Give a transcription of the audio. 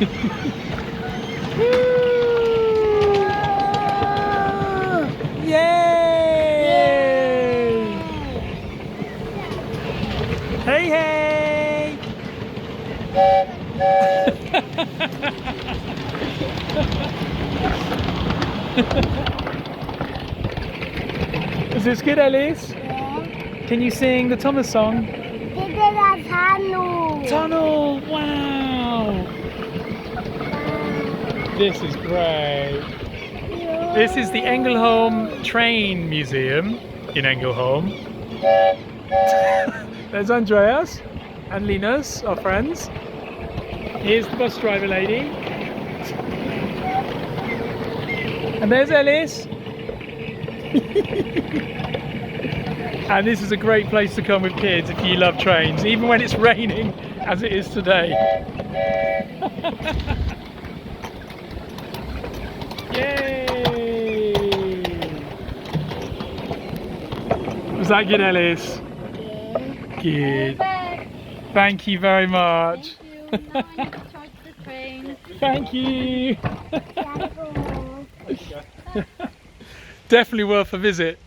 Yay! Hey, hey! Is this good, Ellis? Yeah. Can you sing the Thomas song? This is a tunnel. Tunnel! Wow! This is great. This is the Angelholm Train Museum in Angelholm. There's Andreas and Linus, our friends. Here's the bus driver lady. And there's Ellis. And this is a great place to come with kids if you love trains, even when it's raining, as it is today. Yay! Was that good, Ellis? Yeah. Good. Thank you very much. Thank you. Now I have to charge the train. Thank you. Tunnel. Definitely worth a visit.